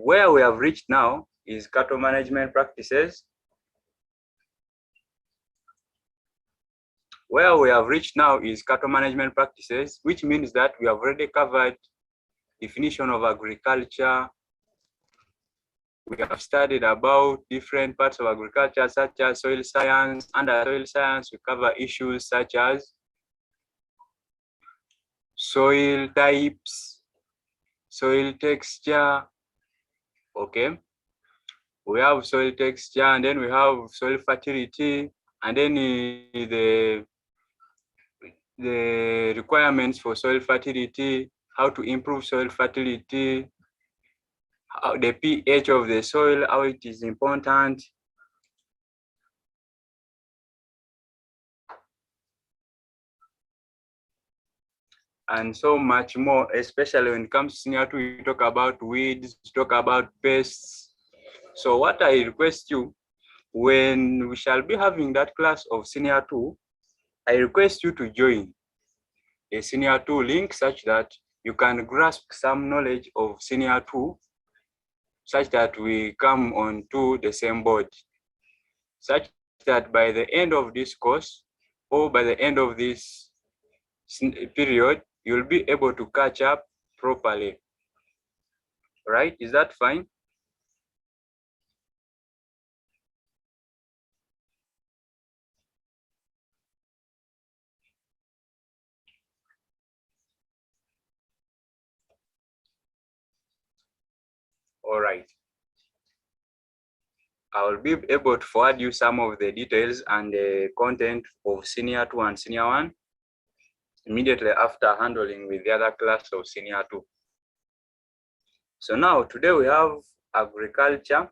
where we have reached now is cattle management practices. Where we have reached now is cattle management practices, which means that we have already covered definition of agriculture. We have studied about different parts of agriculture, such as soil science. Under soil science, we cover issues such as soil types, soil texture. Okay, we have soil texture, and then we have soil fertility, and then the requirements for soil fertility, how to improve soil fertility, how the pH of the soil, how it is important. And so much more, especially when it comes to senior 2, we talk about weeds, talk about pests. So what I request you, when we shall be having that class of senior 2, I request you to join a senior 2 link such that you can grasp some knowledge of senior 2, such that we come on to the same board, such that by the end of this course or by the end of this period, you'll be able to catch up properly. Right? Is that fine? All right. I will be able to forward you some of the details and the content of senior 2 and senior 1 immediately after handling with the other class of senior 2. So now today we have agriculture,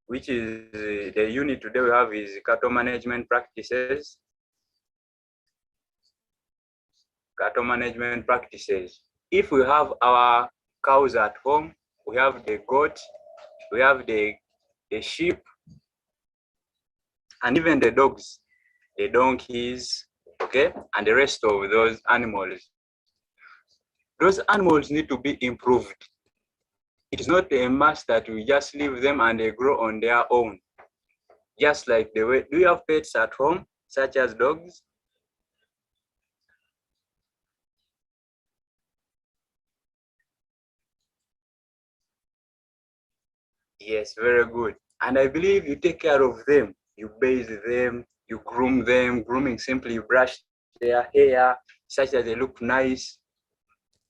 which is the unit today we have is cattle management practices. Cattle management practices. If we have our cows at home, we have the goat, we have the sheep, and even the dogs, the donkeys, okay, and the rest of those animals. Those animals need to be improved. It is not a must that we just leave them and they grow on their own. Just like the way, do you have pets at home, such as dogs? Yes, very good. And I believe you take care of them. You bathe them, you groom them. Grooming simply you brush their hair such that they look nice.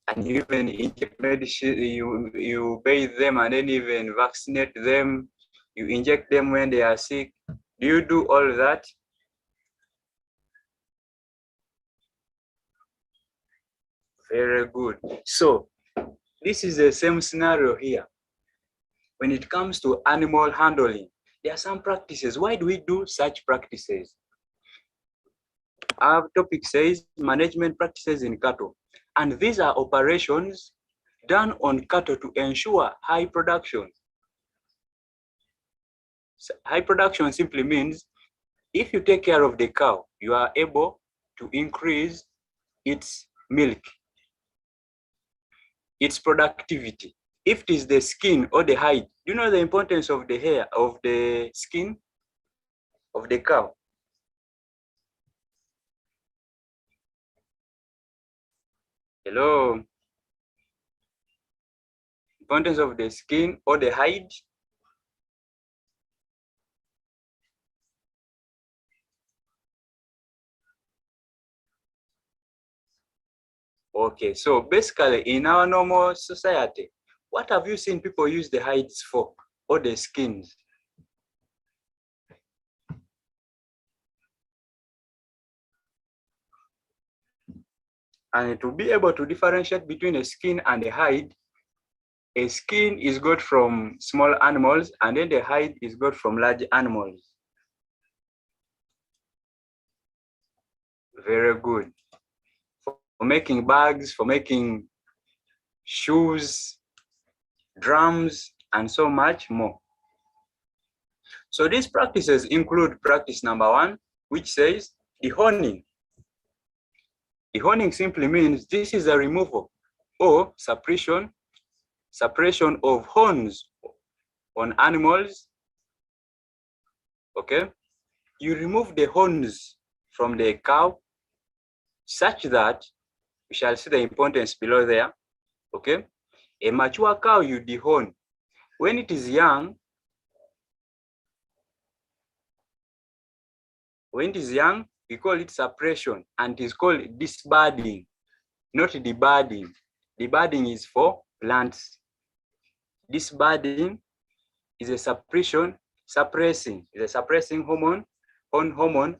And you even inject medicine, you bathe them and then even vaccinate them. You inject them when they are sick. Do you do all that? Very good. So this is the same scenario here. When it comes to animal handling, there are some practices. Why do we do such practices? Our topic says management practices in cattle. And these are operations done on cattle to ensure high production. So high production simply means if you take care of the cow, you are able to increase its milk, its productivity. If it is the skin or the hide, do you know the importance of the hair, of the skin of the cow? Hello? Importance of the skin or the hide? Okay, so basically in our normal society, what have you seen people use the hides for or the skins? And to be able to differentiate between a skin and a hide, a skin is got from small animals and then the hide is got from large animals. Very good. For making bags, for making shoes, drums, and so much more. So these practices include practice number 1, which says dehorning. Dehorning simply means this is a removal or suppression suppression of horns on animals. Okay, you remove the horns from the cow such that we shall see the importance below there. Okay, a mature cow you dehorn. When it is young, we call it suppression, and it is called disbudding, not debudding. Debudding is for plants. Disbudding is a suppression, is a suppressing hormone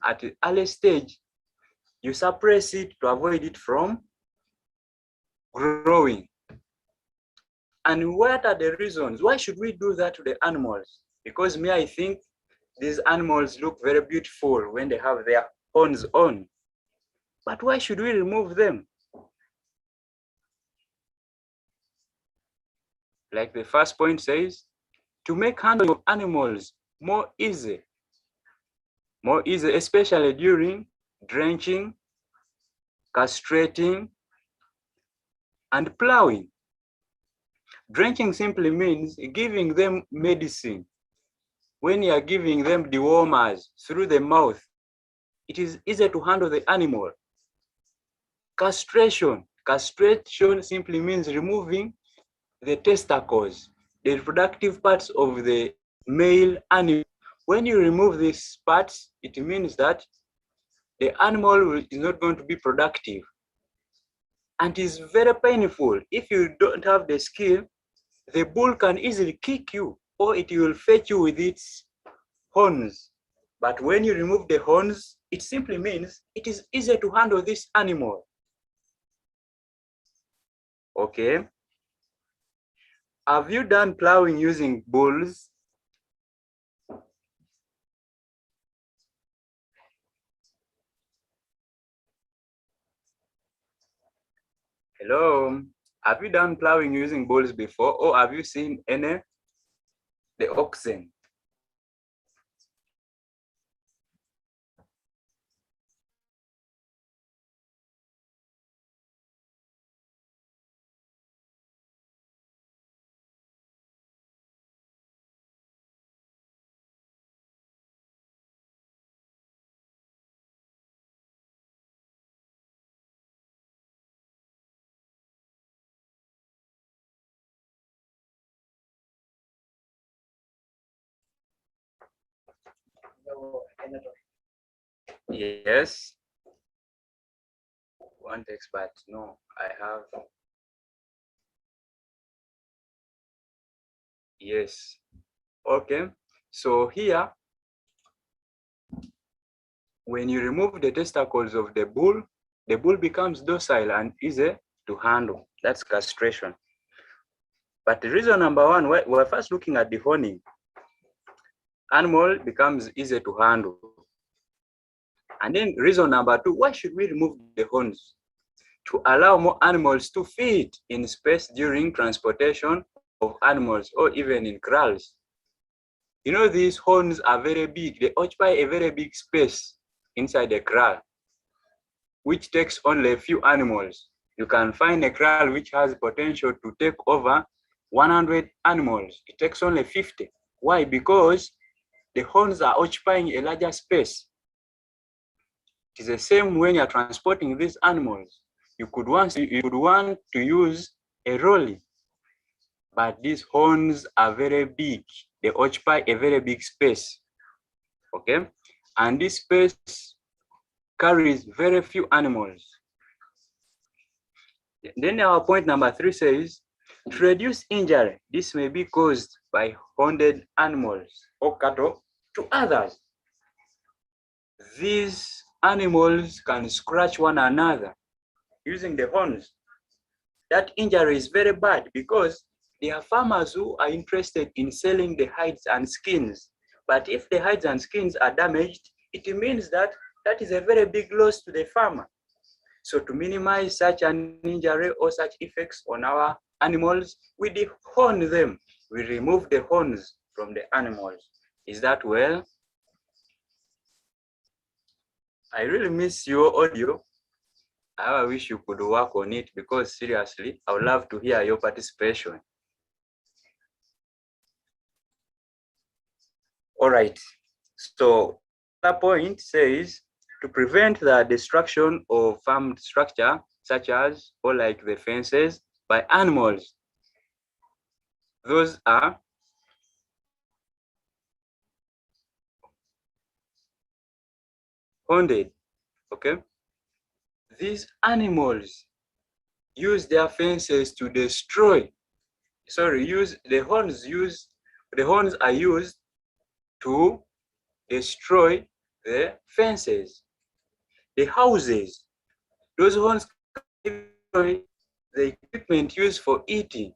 at the early stage. You suppress it to avoid it from growing. And what are the reasons? Why should we do that to the animals? Because I think these animals look very beautiful when they have their horns on. But why should we remove them? Like the first point says, to make handling of animals more easy, especially during drenching, castrating, and plowing. Drenching simply means giving them medicine. When you are giving them dewormers through the mouth, it is easier to handle the animal. Castration simply means removing the testicles, the reproductive parts of the male animal. When you remove these parts, it means that the animal is not going to be productive. And it is very painful. If you don't have the skill, the bull can easily kick you, or it will fetch you with its horns. But when you remove the horns, it simply means it is easier to handle this animal. Okay. Have you done plowing using bulls? Hello. Have you done plowing using bulls before, or have you seen the oxen? Yes. One expert. No, I have. Yes. Okay. So here, when you remove the testicles of the bull becomes docile and easy to handle. That's castration. But the reason number one, we're first looking at the horning. Animal becomes easy to handle. And then reason number two, why should we remove the horns? To allow more animals to fit in space during transportation of animals or even in kraals. You know, these horns are very big. They occupy a very big space inside the kraal, which takes only a few animals. You can find a kraal which has potential to take over 100 animals. It takes only 50. Why? Because the horns are occupying a larger space. It is the same when you're transporting these animals. You could want to use a rolly, but these horns are very big. They occupy a very big space. Okay, and this space carries very few animals. Then our point number three says, to reduce injury, this may be caused by horned animals or cattle to others. These animals can scratch one another using the horns. That injury is very bad because there are farmers who are interested in selling the hides and skins. But if the hides and skins are damaged, it means that that is a very big loss to the farmer. So to minimize such an injury or such effects on our animals, we dehorn them. We remove the horns from the animals. Is that well? I really miss your audio. I wish you could work on it because seriously, I would love to hear your participation. All right. So the point says to prevent the destruction of farm structure, such as or like the fences, by animals. Those are horned. Okay. These animals use their fences to destroy. Sorry, use the horns. The horns are used to destroy the fences, the houses. Those horns can destroy the equipment used for eating.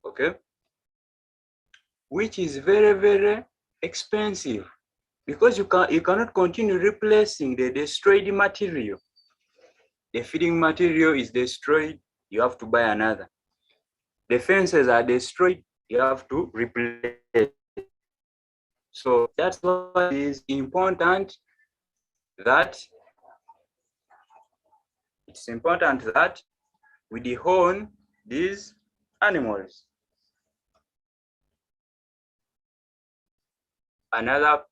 Okay, which is very, very expensive because you cannot continue replacing the destroyed material. The feeding material is destroyed, you have to buy another. The fences are destroyed, you have to replace it. So that's why it is important that we dehorn these animals. Another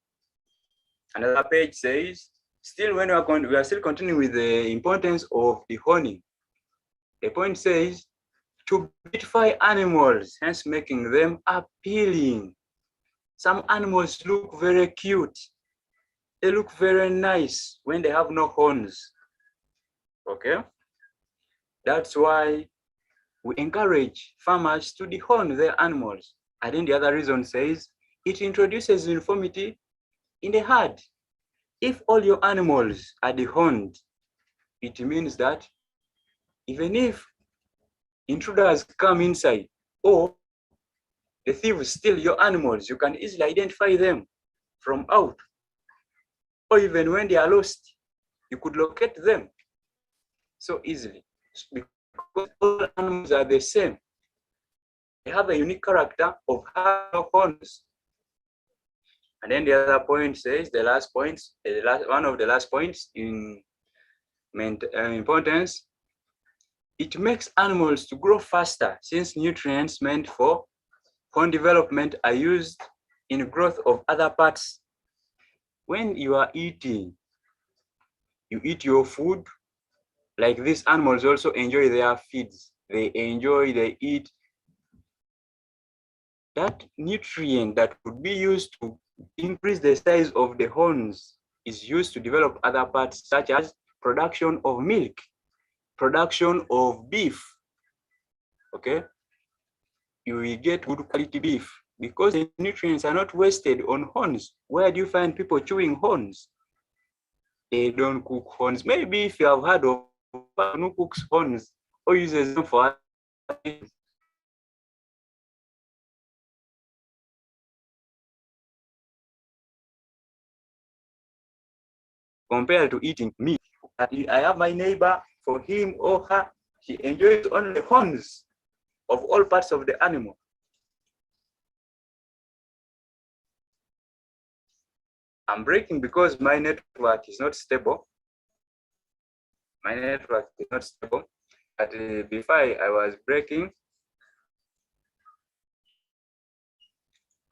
page says, still when we are still continuing with the importance of dehorning. The point says to beautify animals, hence making them appealing. Some animals look very cute. They look very nice when they have no horns. Okay? That's why we encourage farmers to dehorn their animals. And then the other reason says it introduces uniformity in the herd. If all your animals are dehorned, it means that even if intruders come inside or the thieves steal your animals, you can easily identify them from out. Or even when they are lost, you could locate them so easily. Because all animals are the same. They have a unique character of having horns. And then the other point says, one of the last points in importance, it makes animals to grow faster since nutrients meant for horn development are used in growth of other parts. When you are eating, you eat your food, like these animals also enjoy their feeds. They eat. That nutrient that would be used to increase the size of the horns is used to develop other parts, such as production of milk, production of beef. Okay, you will get good quality beef because the nutrients are not wasted on horns. Where do you find people chewing horns? They don't cook horns. Maybe if you have heard of someone who cooks horns or uses them for things. Compared to eating meat. I have my neighbor, for him or her, he enjoys only horns of all parts of the animal. I'm breaking because my network is not stable. But before I was breaking,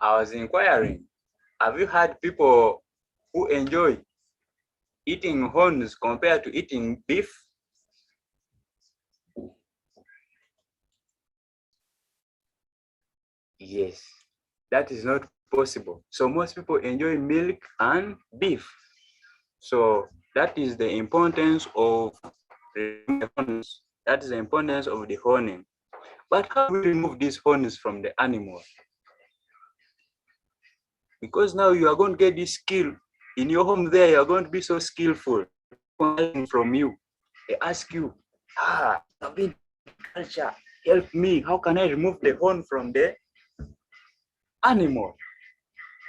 I was inquiring, have you had people who enjoy eating horns compared to eating beef? Yes, that is not possible. So most people enjoy milk and beef. So that is the importance of the horns. That is the importance of the horning. But how do we remove these horns from the animal? Because now you are going to get this skill. In your home there, you are going to be so skillful. From you, they ask you, I've been culture, help me. How can I remove the horn from the animal?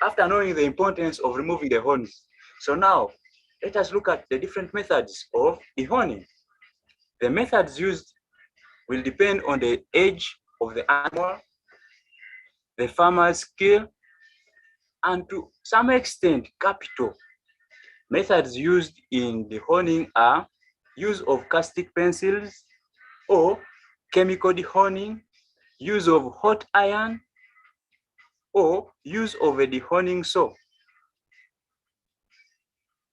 After knowing the importance of removing the horns. So now, let us look at the different methods of dehorning. The methods used will depend on the age of the animal, the farmer's skill, and to some extent, capital. Methods used in dehorning are use of castic pencils or chemical dehorning, use of hot iron, or use of a dehoning saw,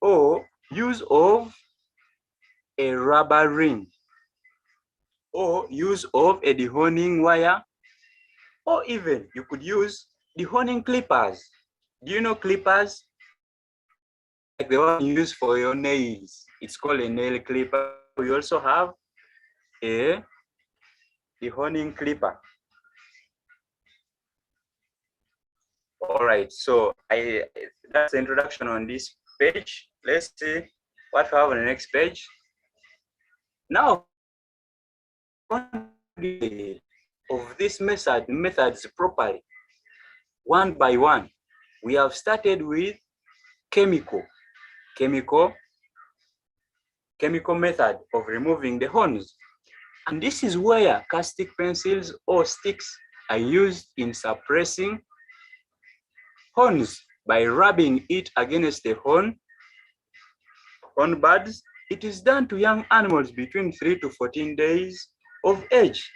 or use of a rubber ring, or use of a dehoning wire, or even you could use dehoning clippers. Do you know clippers? Like the one you use for your nails. It's called a nail clipper. We also have a dehoning clipper. All right, so that's the introduction on this page. Let's see what we have on the next page. Now, of this methods properly, one by one. We have started with chemical method of removing the horns. And this is where castic pencils or sticks are used in suppressing horns by rubbing it against the horn buds. It is done to young animals between 3 to 14 days of age.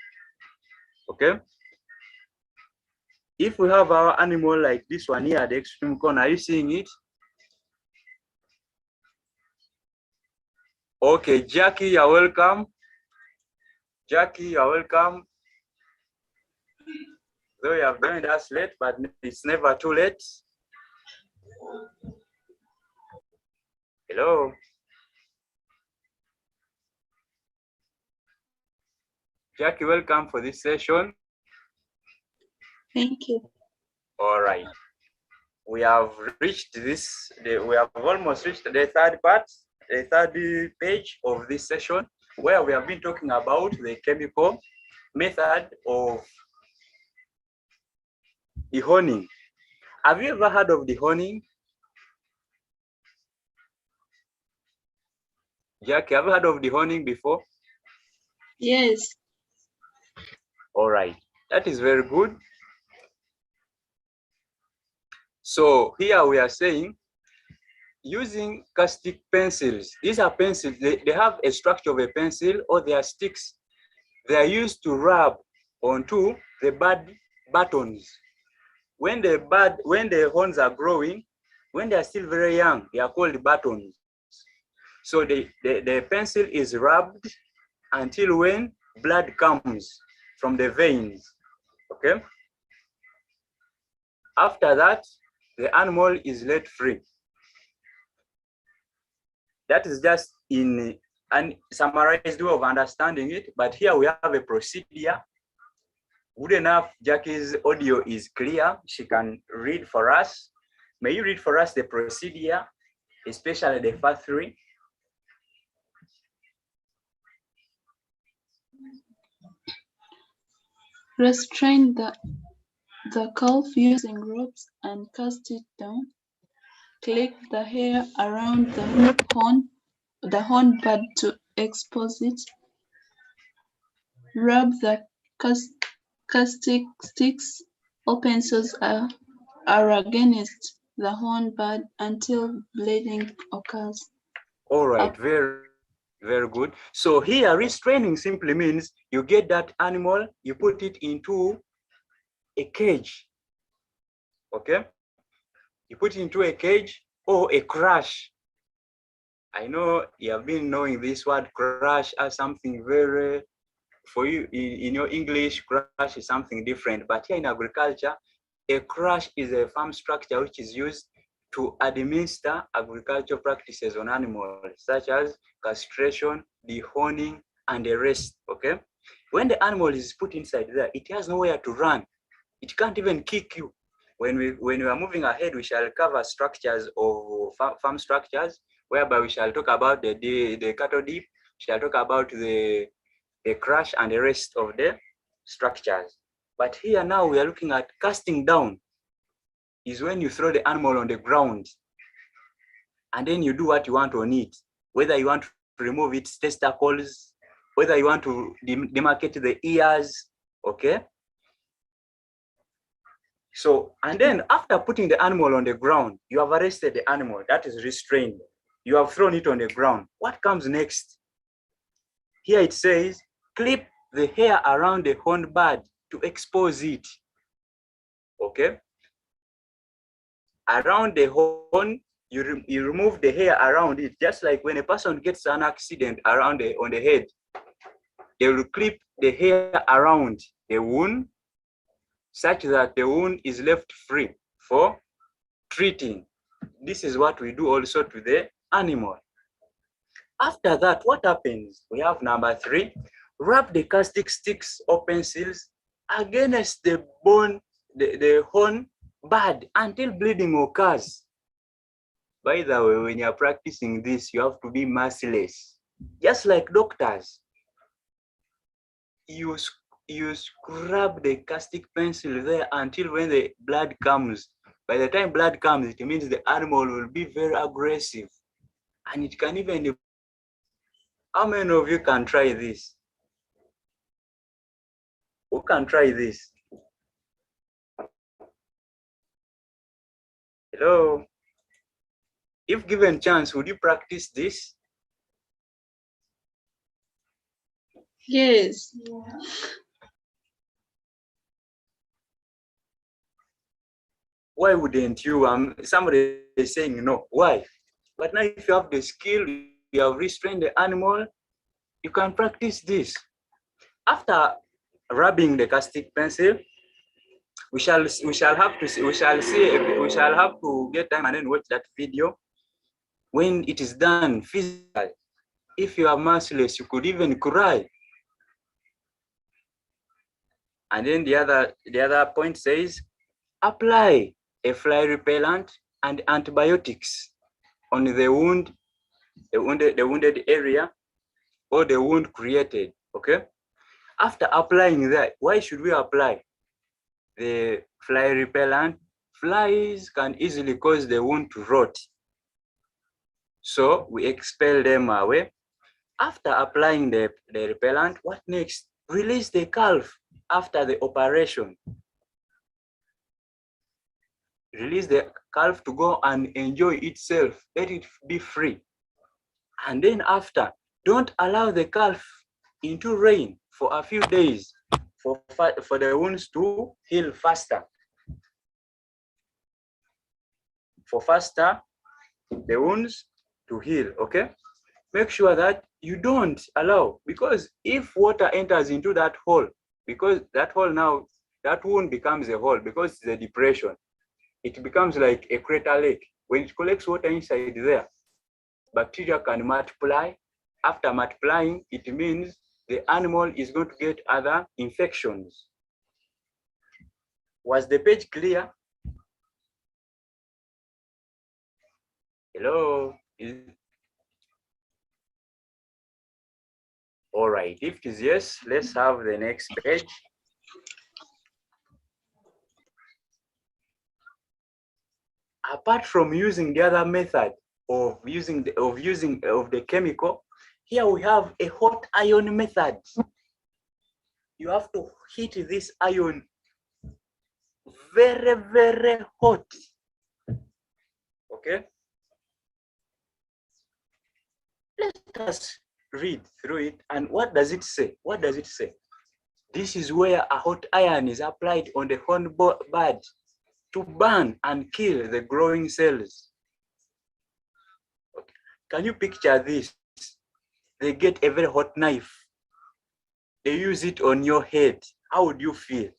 Okay. If we have our animal like this one here at the extreme corner, are you seeing it? Okay, Jackie, you're welcome. Jackie, you're welcome. Though you have joined us late, but it's never too late. Hello. Jackie, welcome for this session. Thank you. All right. We have reached we have almost reached the third part, the third page of this session, where we have been talking about the chemical method of dehoning. Have you ever heard of dehoning? Jackie, have you heard of dehoning before? Yes. All right, that is very good. So here we are saying, using castic pencils. These are pencils, they have a structure of a pencil, or they are sticks. They are used to rub onto the bud buttons. When the horns are growing, when they are still very young, they are called buttons. So the pencil is rubbed until when blood comes from the veins. Okay. After that, the animal is let free. That is just in an summarized way of understanding it, but here we have a procedure. Good enough, Jackie's audio is clear. She can read for us. May you read for us the procedure, especially the first three? Restrain the calf using ropes and cast it down. Click the hair around the horn bud to expose it. Rub the castic sticks or pencils are against the horn bud until bleeding occurs. All right, very good. So here, restraining simply means you get that animal, you put it into a cage. Okay? You put it into a cage or a crush. I know you have been knowing this word crush as something very, for you in your English, crush is something different. But here in agriculture, a crush is a farm structure which is used to administer agricultural practices on animals, such as castration, dehoning, and the rest. Okay? When the animal is put inside there, it has nowhere to run. It can't even kick you. When we are moving ahead, we shall cover structures of farm structures, whereby we shall talk about the cattle dip, we shall talk about the crush and the rest of the structures. But here now we are looking at casting down. Is when you throw the animal on the ground and then you do what you want on it, whether you want to remove its testicles, whether you want to demarcate the ears. Okay. So, and then after putting the animal on the ground, you have arrested the animal, that is restrained. You have thrown it on the ground. What comes next? Here it says, clip the hair around the horn bud to expose it. Okay. Around the horn, you remove the hair around it, just like when a person gets an accident around on the head, they will clip the hair around the wound such that the wound is left free for treating. This is what we do also to the animal. After that, what happens? We have number 3, wrap the castic sticks or pencils against the bone, the horn bud until bleeding occurs. By the way, when you're practicing this, you have to be merciless. Just like doctors, you scrub the castic pencil there until when the blood comes. By the time blood comes, it means the animal will be very aggressive. And it can even... How many of you can try this? Who can try this? Hello? If given chance, would you practice this? Yes. Why wouldn't you? Somebody is saying no. Why? But now if you have the skill, you have restrained the animal, you can practice this. After rubbing the castic pencil, we shall have to get time and then watch that video. When it is done physically, if you are merciless, you could even cry. And then the other point says, apply a fly repellent and antibiotics on the wounded area or the wound created. Okay. After applying that, why should we apply the fly repellent? Flies can easily cause the wound to rot, so we expel them away. After applying the repellent, what next? Release the calf after the operation. Release the calf to go and enjoy itself. Let it be free. And then after, don't allow the calf into rain for a few days for the wounds to heal faster. The wounds to heal, okay? Make sure that you don't allow, because if water enters into that hole, because that hole now, that wound becomes a hole because it's a depression. It becomes like a crater lake. When it collects water inside there, bacteria can multiply. After multiplying, it means the animal is going to get other infections. Was the page clear? Hello? All right, if it is yes, let's have the next page. Apart from using the other method of using the chemical, here we have a hot iron method. You have to heat this iron very, very hot. Okay? Let us read through it. And what does it say? What does it say? This is where a hot iron is applied on the horn bud to burn and kill the growing cells. Okay. Can you picture this? They get a very hot knife. They use it on your head. How would you feel?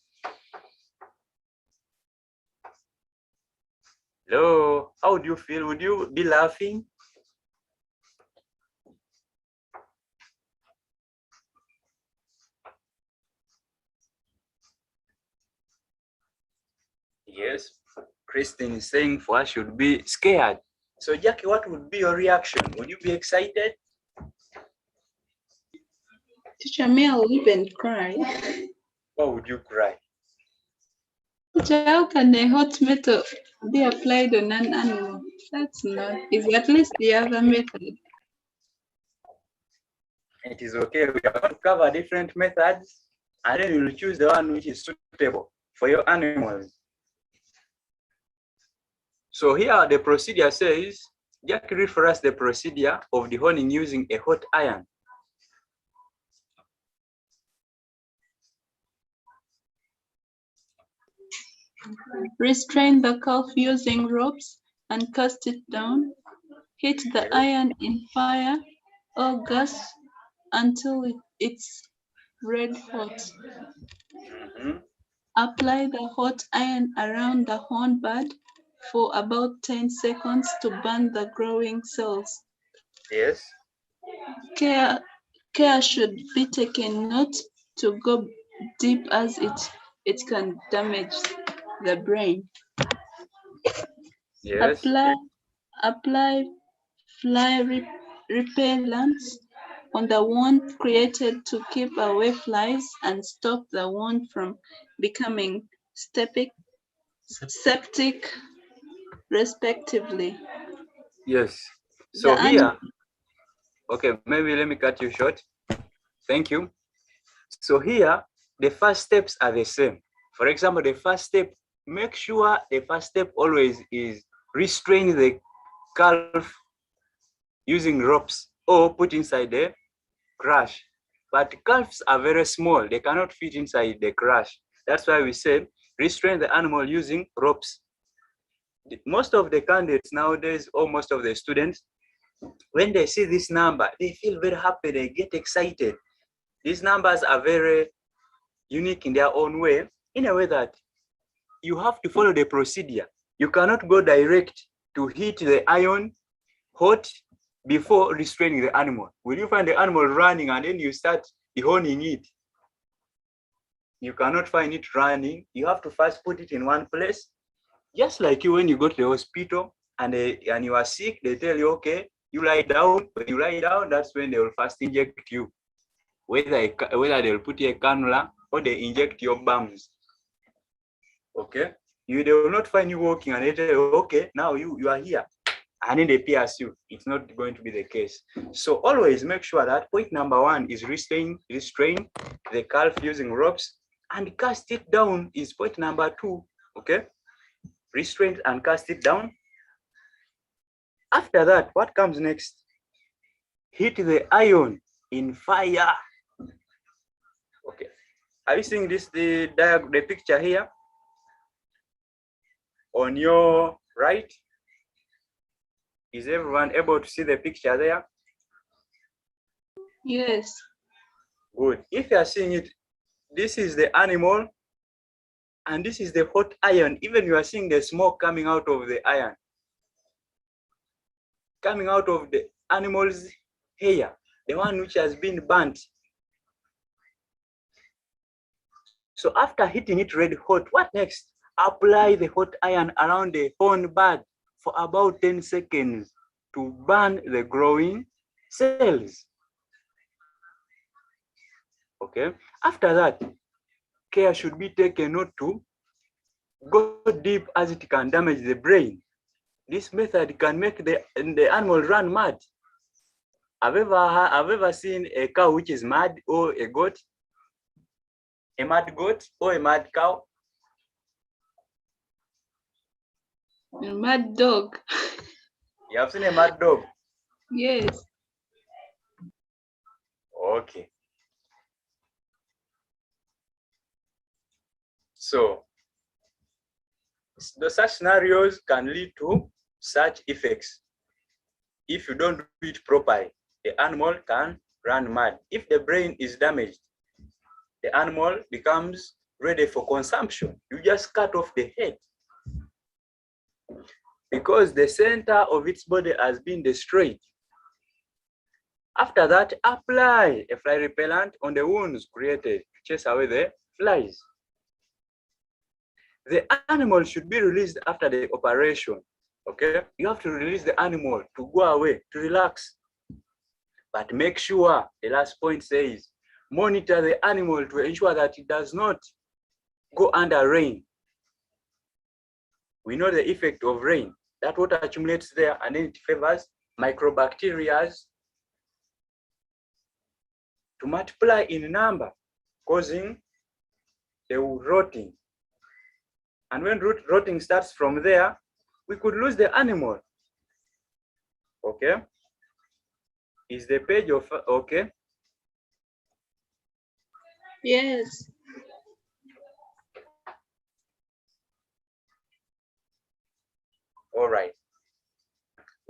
Hello? How would you feel? Would you be laughing? Yes. Christine is saying for us should be scared. So Jackie, what would be your reaction? Would you be excited? Teacher, may I even cry? Or would you cry? Teacher, how can a hot metal be applied on an animal? That's not. Is at least the other method. It is okay. We are going to cover different methods, and then you will choose the one which is suitable for your animals. So here the procedure says, Jack, read for us the procedure of the honing using a hot iron. Restrain the calf using ropes and cast it down. Heat the iron in fire or gas until it's red hot. Mhm. Apply the hot iron around the horn bud for about 10 seconds to burn the growing cells. Yes. Care, care should be taken not to go deep as it can damage the brain. Yes. Apply, apply fly repellents on the wound created to keep away flies and stop the wound from becoming septic, respectively. Yes. The So animal, here, okay, maybe let me cut you short. Thank you. So here, the first steps are the same. For example, the first step, make sure the first step always is restrain the calf using ropes or put inside the crash. But calves are very small. They cannot fit inside the crash. That's why we say restrain the animal using ropes. Most of the candidates nowadays, or most of the students, when they see this number, they feel very happy. They get excited. These numbers are very unique in their own way, in a way that you have to follow the procedure. You cannot go direct to hit the iron hot before restraining the animal. Will you find the animal running and then you start honing it? You cannot find it running. You have to first put it in one place. Just like you, when you go to the hospital and you are sick, they tell you, okay, you lie down. When you lie down, that's when they will first inject you. Whether they'll put you a cannula or they inject your bums. Okay? They will not find you walking and they tell you, okay, now you are here. And then they pierce you. It's not going to be the case. So always make sure that point number one is restrain the calf using ropes, and cast it down is point number two. Okay? Restrain and cast it down. After that, what comes next? Hit the iron in fire. Okay. Are you seeing this, the picture here? On your right? Is everyone able to see the picture there? yes, Good. If you are seeing it, this is the animal and this is the hot iron. Even you are seeing the smoke coming out of the iron, coming out of the animal's hair, the one which has been burnt. So after hitting it red hot, what next? Apply the hot iron around the horn bud for about 10 seconds to burn the growing cells. Okay. After that, care should be taken not to go deep as it can damage the brain. This method can make the animal run mad. Have ever seen a cow which is mad, or a goat? A mad goat or a mad cow? a mad dog. You have seen a mad dog? Yes, Okay. So such scenarios can lead to such effects. If you don't do it properly, the animal can run mad. If the brain is damaged, the animal becomes ready for consumption. You just cut off the head because the center of its body has been destroyed. After that, apply a fly repellent on the wounds created to chase away the flies. The animal should be released after the operation. Okay, you have to release the animal to go away, to relax. But make sure, the last point says, monitor the animal to ensure that it does not go under rain. We know the effect of rain. That water accumulates there and then it favors microbacteria to multiply in number, causing the rotting. And when rotting starts from there, we could lose the animal. Okay? Is the page of okay? yes. All right.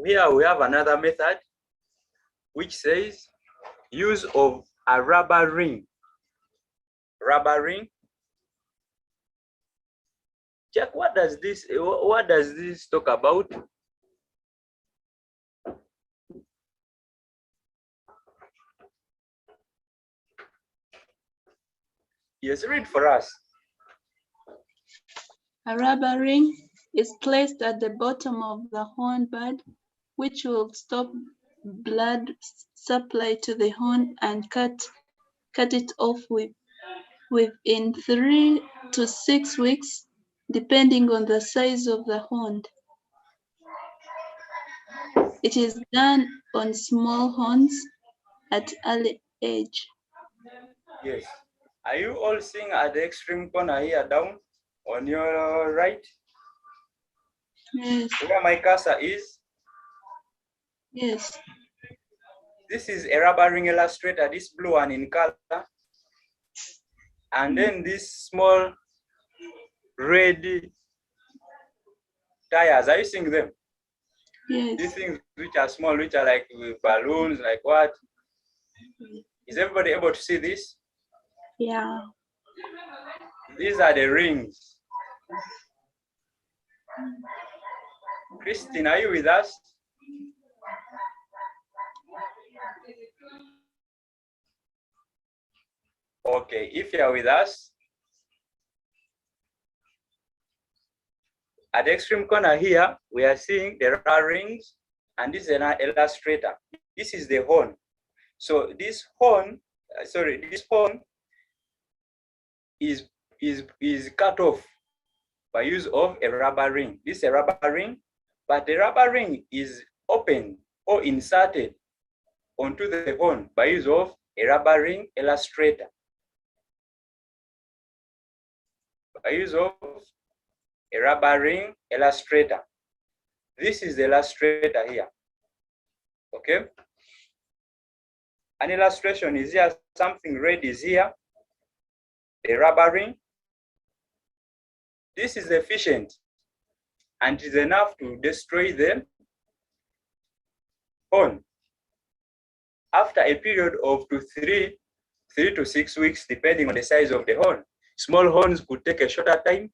Here we have another method which says use of a rubber ring. Rubber ring. Check, what does this talk about? Yes, read for us. A rubber ring is placed at the bottom of the horn bud, which will stop blood supply to the horn and cut it off within 3 to 6 weeks, depending on the size of the horn. It is done on small horns at early age. Yes. Are you all seeing at the extreme corner here down on your right? Yes. Where my cursor is? Yes. This is a rubber ring illustrator, this blue one in color. And then these small red tires, are you seeing them? Yes. These things which are small, which are like balloons, like what? Is everybody able to see this? Yeah. These are the rings. Christine, are you with us? Okay, if you're with us, at the extreme corner here, we are seeing there are rings, and this is an illustrator. This is the horn. So this horn is cut off by use of a rubber ring. This is a rubber ring, but the rubber ring is opened or inserted onto the horn by use of a rubber ring illustrator. By use of a rubber ring illustrator. This is the illustrator here. Okay? An illustration is here, something red is here, a rubber ring. This is efficient and is enough to destroy the horn. After a period of 3 to 6 weeks, depending on the size of the horn. Small horns could take a shorter time,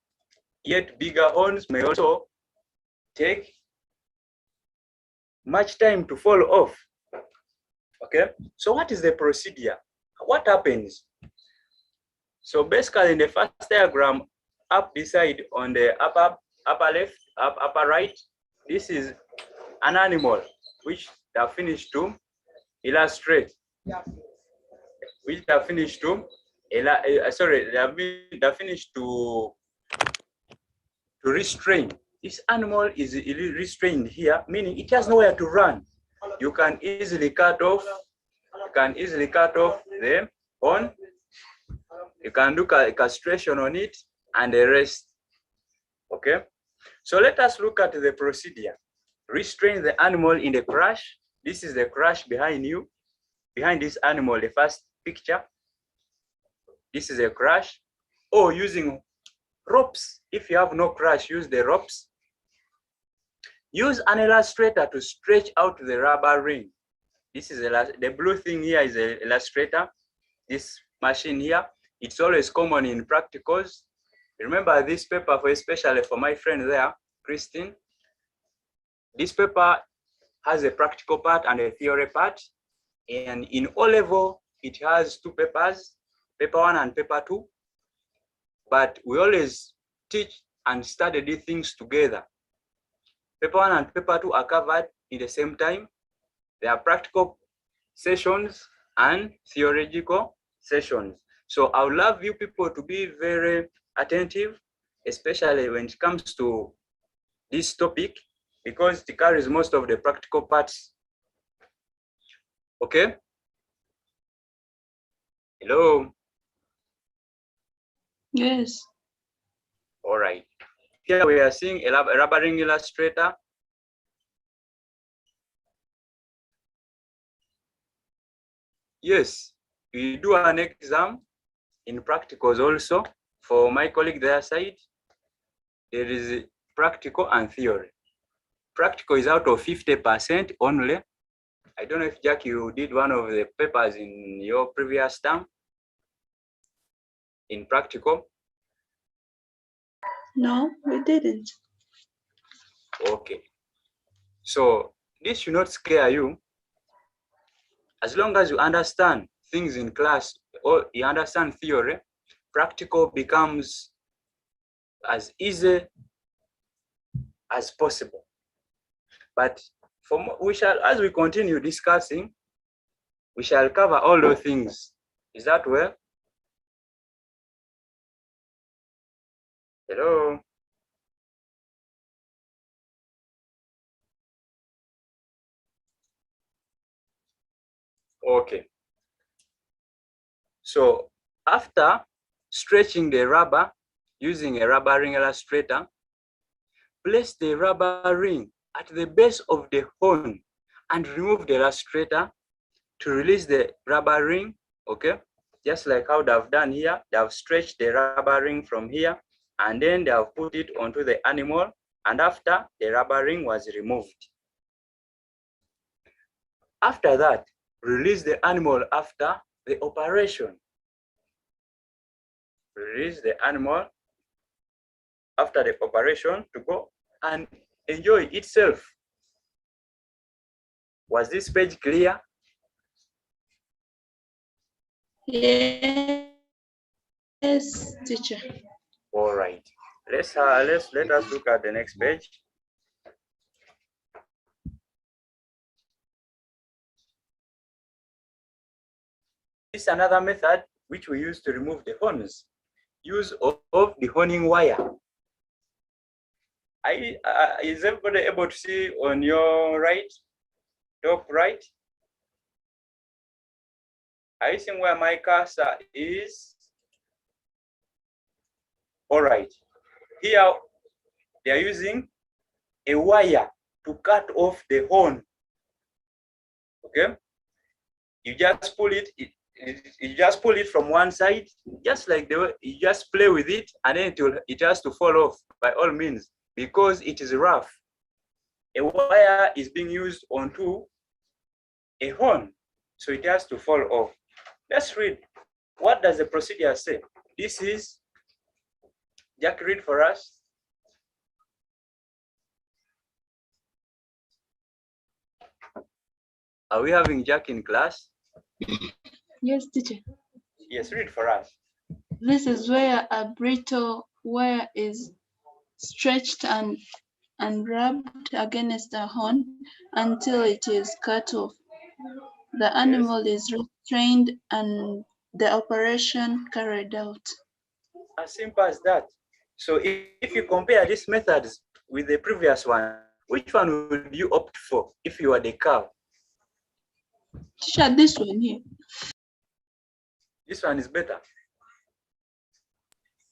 yet bigger horns may also take much time to fall off. Okay, so what is the procedure? What happens? So basically in the first diagram, up this side on the upper left, upper right, this is an animal which they are finished to illustrate. Which they are finished to they're finished to restrain. This animal is restrained here, meaning it has nowhere to run. You can easily cut off the horn. You can do castration on it and the rest. Okay, so let us look at the procedure. Restrain the animal in the crush. This is the crush behind you, behind this animal, the first picture. This is a crush, or using ropes. If you have no crush, use the ropes. Use an illustrator to stretch out the rubber ring. This is the blue thing here is an illustrator. This machine here, it's always common in practicals. Remember this paper, especially for my friend there, Christine. This paper has a practical part and a theory part. And in O level, it has 2 papers, paper 1 and paper 2. But we always teach and study these things together. Paper 1 and paper 2 are covered in the same time. There are practical sessions and theoretical sessions. So I would love you people to be very attentive, especially when it comes to this topic, because it carries most of the practical parts. Okay? Hello? Yes. All right. Here we are seeing a rubber ring illustrator. Yes, we do an exam in practicals also. For my colleague their side, there is practical and theory. practical is out of 50% only. I don't know if Jack, you did one of the papers in your previous term in practical. No, we didn't. Okay. So this should not scare you. As long as you understand things in class or you understand theory, practical becomes as easy as possible. But as we continue discussing, we shall cover all those things. Is that well? Hello? Okay. So after stretching the rubber using a rubber ring illustrator, place the rubber ring at the base of the horn and remove the illustrator to release the rubber ring, okay? Just like how they've done here, they've stretched the rubber ring from here and then they have put it onto the animal, and after the rubber ring was removed. After that, release the animal after the operation. Release the animal after the operation to go and enjoy itself. Was this page clear? Yes, teacher. All right. Let us look at the next page. This is another method which we use to remove the horns. Use of the horning wire. Is everybody able to see on your right, top right? Are you seeing where my cursor is? All right. Here they are using a wire to cut off the horn. Okay. You just pull it. You just pull it from one side, just like the way you just play with it, and then it has to fall off by all means because it is rough. A wire is being used onto a horn, so it has to fall off. Let's read. What does the procedure say? This is Jack, read for us. Are we having Jack in class? Yes, teacher. Yes, read for us. This is where a brittle wire is stretched and rubbed against the horn until it is cut off. The animal is restrained and the operation carried out. As simple as that. So if you compare these methods with the previous one, which one would you opt for if you are the cow? Teacher, this one here. This one is better.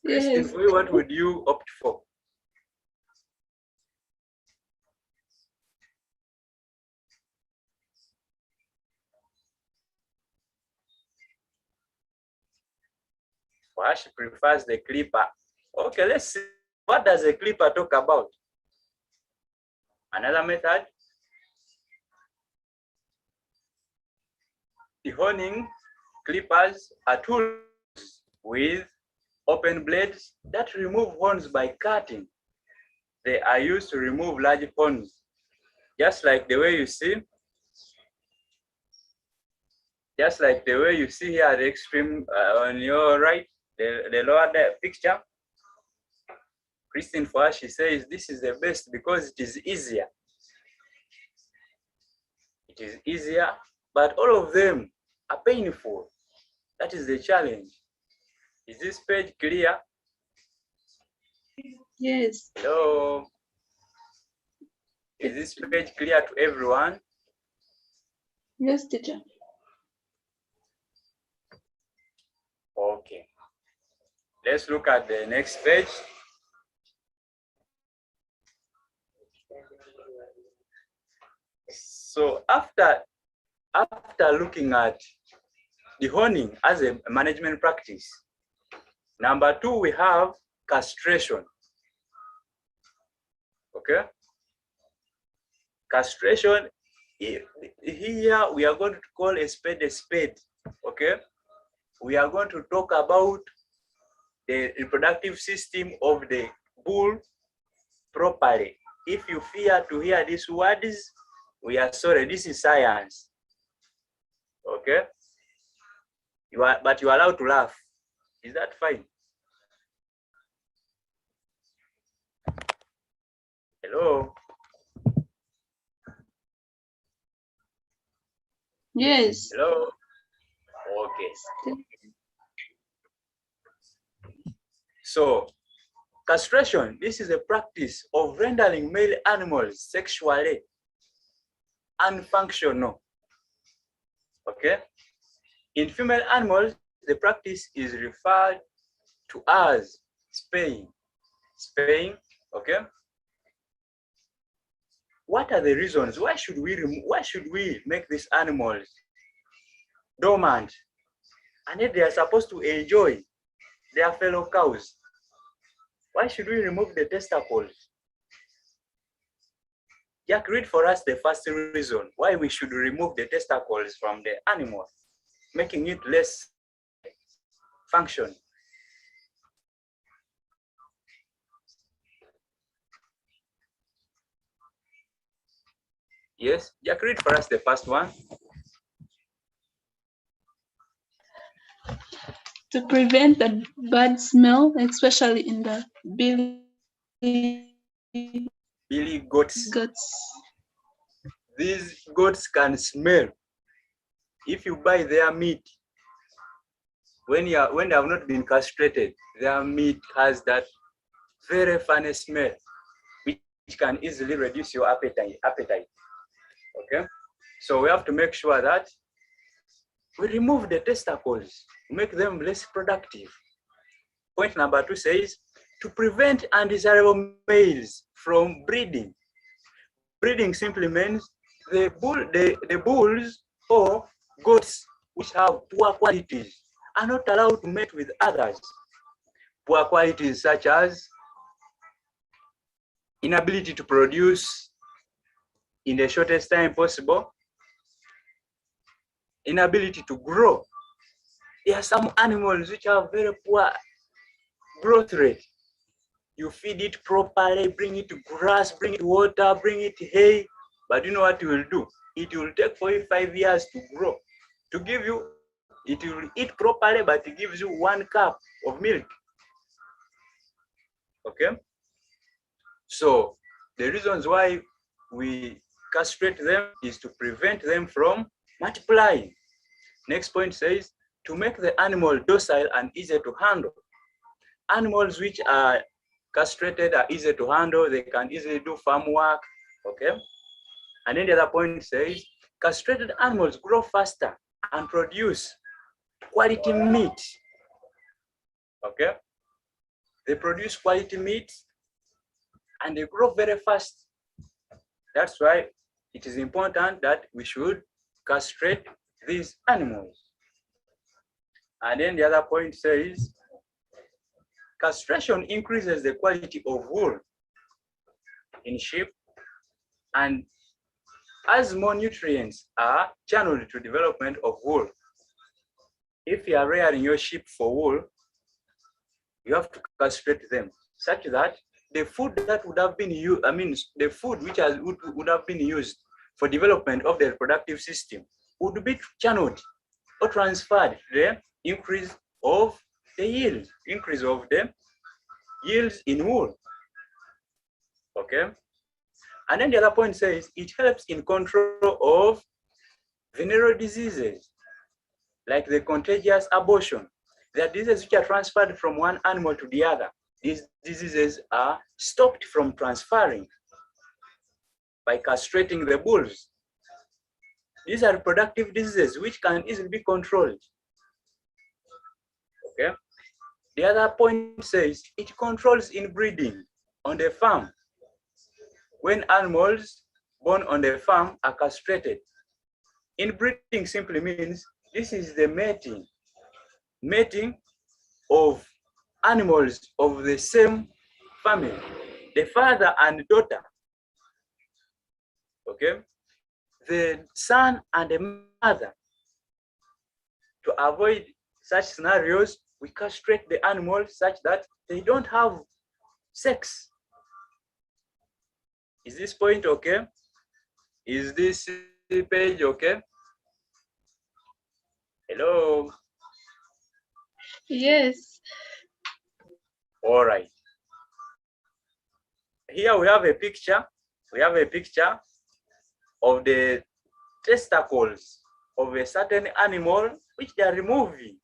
Yes. Christine, for you, what would you opt for? Well, she prefers the clipper. Okay, let's see. What does the clipper talk about? Another method. The honing clippers are tools with open blades that remove horns by cutting. They are used to remove large horns, just like the way you see. Just like the way you see here at the extreme on your right, the lower picture. Christine, for us, she says this is the best because it is easier. It is easier, but all of them are painful. That is the challenge. Is this page clear? Yes. Hello? Is this page clear to everyone? Yes, teacher. Okay. Let's look at the next page. So after looking at the honing as a management practice, number 2, we have castration. Okay. Castration, here we are going to call a spade, okay? We are going to talk about the reproductive system of the bull properly. If you fear to hear these words, we are sorry, this is science, okay? But you are allowed to laugh. Is that fine? Hello? Yes. Hello? Okay. So, castration, this is a practice of rendering male animals sexually unfunctional. Okay? In female animals, the practice is referred to as spaying. Spaying, okay? What are the reasons? Why should we make these animals dormant? And yet they are supposed to enjoy their fellow cows. Why should we remove the testicles? Jack, read for us the first reason why we should remove the testicles from the animal, making it less function. Yes, Jack, read for us the first one. To prevent the bad smell, especially in the billy Goats. These goats can smell. If you buy their meat, when they have not been castrated, their meat has that very funny smell, which can easily reduce your appetite. Okay, so we have to make sure that we remove the testicles, make them less productive. Point number 2 says to prevent undesirable males from breeding. Breeding simply means the bulls or goats which have poor qualities are not allowed to mate with others. Poor qualities such as inability to produce in the shortest time possible, inability to grow. There are some animals which have very poor growth rate. You feed it properly, bring it grass, bring it water, bring it hay, but you know what you will do? It will take 45 years to grow. To give you, it will eat properly, but it gives you 1 cup of milk. Okay? So the reasons why we castrate them is to prevent them from multiplying. Next point says to make the animal docile and easy to handle. Animals which are castrated are easy to handle, they can easily do farm work, okay? And then the other point says castrated animals grow faster and produce quality meat, okay? They produce quality meat and they grow very fast. That's why it is important that we should castrate these animals. And then the other point says castration increases the quality of wool in sheep, and as more nutrients are channeled to development of wool. If you are rearing your sheep for wool, you have to castrate them such that the food that would have been used, the food which would have been used for development of the reproductive system would be channeled or transferred to the increase of the yield, increase of the yields in wool. Okay? And then the other point says it helps in control of venereal diseases like the contagious abortion. There are diseases which are transferred from one animal to the other. These diseases are stopped from transferring by castrating the bulls. These are reproductive diseases which can easily be controlled. Okay? The other point says it controls inbreeding on the farm. When animals born on the farm are castrated, inbreeding simply means this is the mating of animals of the same family, the father and daughter. Okay, the son and the mother. To avoid such scenarios, we castrate the animal such that they don't have sex. Is this point okay? Is this page okay? Hello? Yes. All right. Here we have a picture. We have a picture of the testicles of a certain animal which they are removing.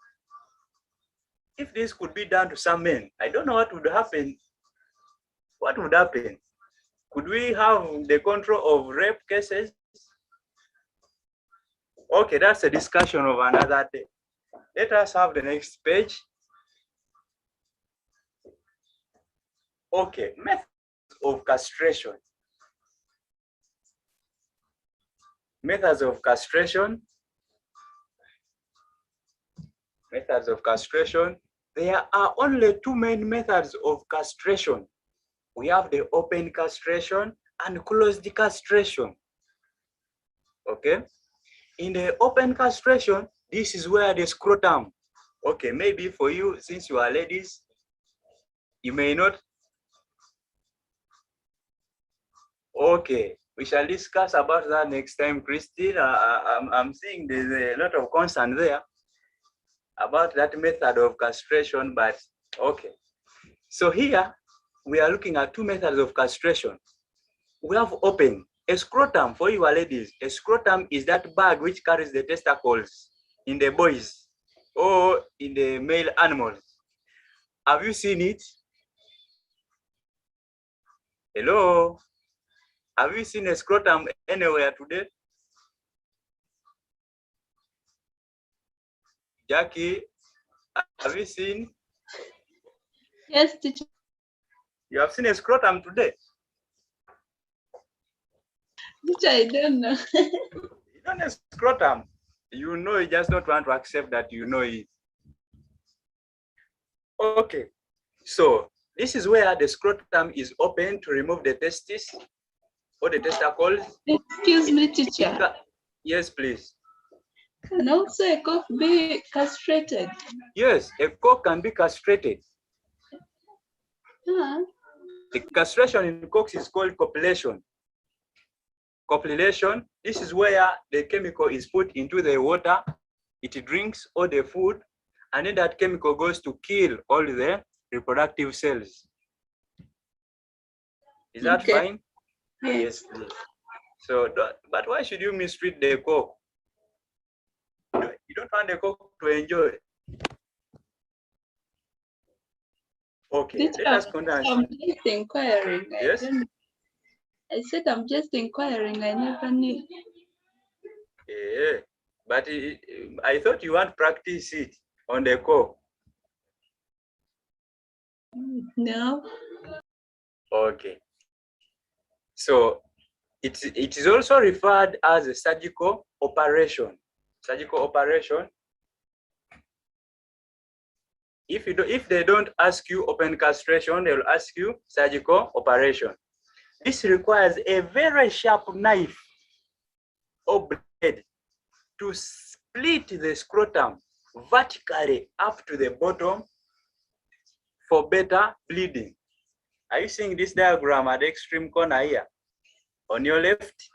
If this could be done to some men, I don't know what would happen. What would happen? Could we have the control of rape cases? Okay, that's a discussion of another day. Let us have the next page. Okay, methods of castration. Methods of castration. Methods of castration. There are only two main methods of castration. We have the open castration and closed castration. Okay. In the open castration, this is where the scrotum. Okay, maybe for you, since you are ladies, you may not. Okay, we shall discuss about that next time, Christine. I'm seeing there's a lot of concern there about that method of castration, but okay. So here, we are looking at two methods of castration. We have open. A scrotum, for you ladies, a scrotum is that bag which carries the testicles in the boys or in the male animals. Have you seen it? Hello? Have you seen a scrotum anywhere today? Jackie, have you seen? Yes, teacher. You have seen a scrotum today? Teacher, I don't know. You don't know scrotum. You know, you just don't want to accept that you know it. Okay, so this is where the scrotum is open to remove the testes or the testicles. Excuse me, teacher. Yes, please. Can also a cock be castrated? Yes, a cock can be castrated. The castration in cocks is called copulation. Copulation, this is where the chemical is put into the water, it drinks all the food, and then that chemical goes to kill all the reproductive cells. Is that Okay. fine? Yes. Please. So, but why should you mistreat the cock? You don't want the cock to enjoy. Okay, Teacher, let us continue. I'm just inquiring. Yes? I said I'm just inquiring. I never knew. Yeah, but I thought you want to practice it on the cock. No. Okay. So it is also referred as a surgical operation. Surgical operation. If they don't ask you open castration, they will ask you surgical operation. This requires a very sharp knife or blade to split the scrotum vertically up to the bottom for better bleeding. Are you seeing this diagram at the extreme corner here? On your left,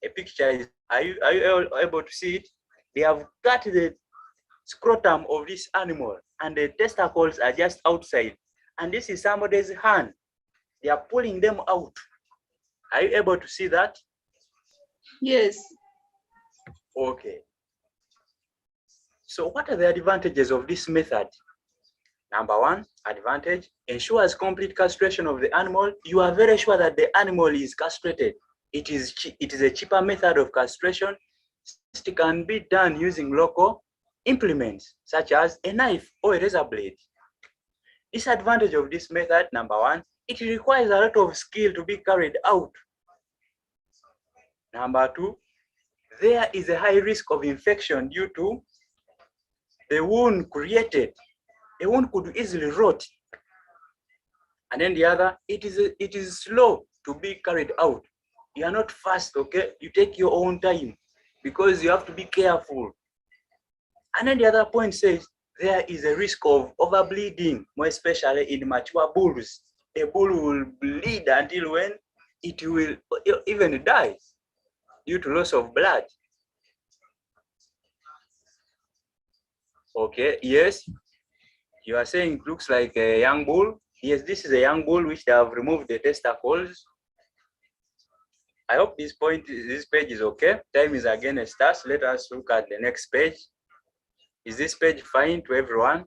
a picture is, are you able to see it? They have cut the scrotum of this animal and the testicles are just outside. And this is somebody's hand. They are pulling them out. Are you able to see that? Yes. Okay. So what are the advantages of this method? Number one advantage, ensures complete castration of the animal. You are very sure that the animal is castrated. It is a cheaper method of castration. It can be done using local implements such as a knife or a razor blade. Disadvantage of this method, number one, it requires a lot of skill to be carried out. Number two, there is a high risk of infection due to the wound created. A wound could easily rot. And then the other, it is slow to be carried out. You are not fast, okay? You take your own time because you have to be careful. And then the other point says there is a risk of overbleeding, more especially in mature bulls. A bull will bleed until when it will even die due to loss of blood. Okay, yes, you are saying it looks like a young bull. Yes, this is a young bull which they have removed the testicles. I hope this page is okay. Time is against us. Let us look at the next page. Is this page fine to everyone?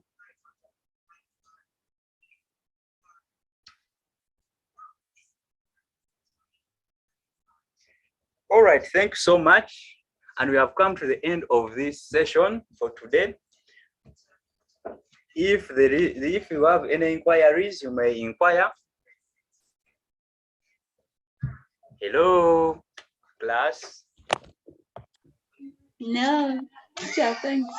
All right, thank you so much. And we have come to the end of this session for today. If you have any inquiries, you may inquire. Hello, class. No, teacher, thanks.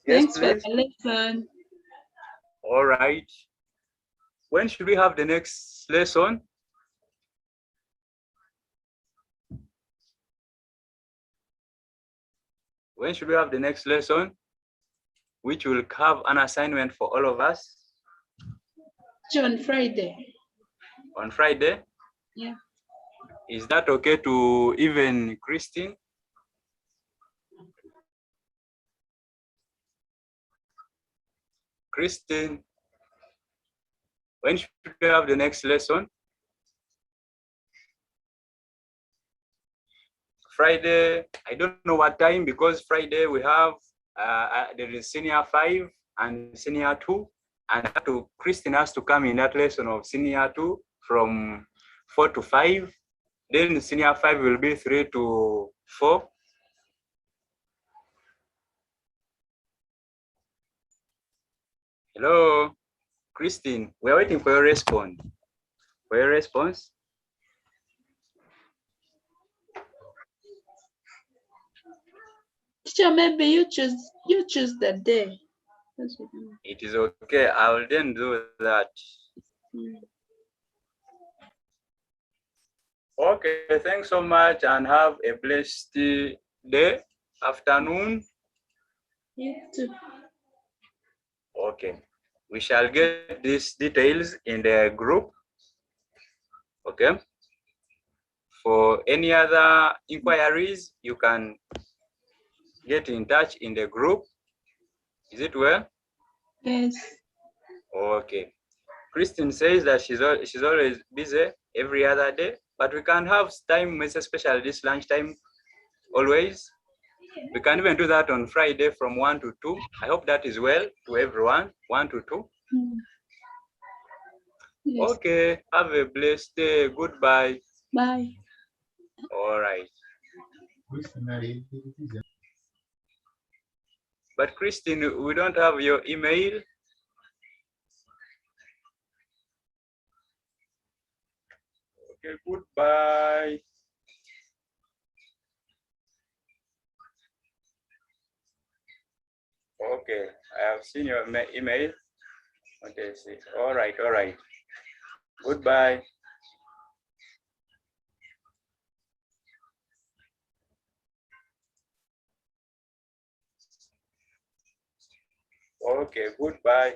Yes, Thanks for please. the lesson. All right. When should we have the next lesson? When should we have the next lesson? Which will have an assignment for all of us? On Friday. On Friday? Yeah. Is that okay to even Christine? Christine, when should we have the next lesson? Friday, I don't know what time because Friday we have there is senior 5 and senior 2, and Christine has to come in that lesson of senior 2 from 4 to 5. Then senior 5 will be 3 to 4. Hello, Christine, we are waiting for your response. For your response. Teacher, maybe you choose the day. It is okay. I will then do that. Okay, thanks so much and have a blessed day, afternoon. You too. Okay, we shall get these details in the group. Okay, for any other inquiries, you can get in touch in the group. Is it well? Yes. Okay. Christine says that she's always busy every other day, but we can have time, especially this lunchtime, always. We can even do that on Friday from 1 to 2. I hope that is well to everyone, 1 to 2. Yes. Okay, have a blessed day. Goodbye. Bye. All right. But Christine, we don't have your email. Okay, goodbye. Okay, I have seen your email. Okay, see. All right, all right. Goodbye. Okay, goodbye.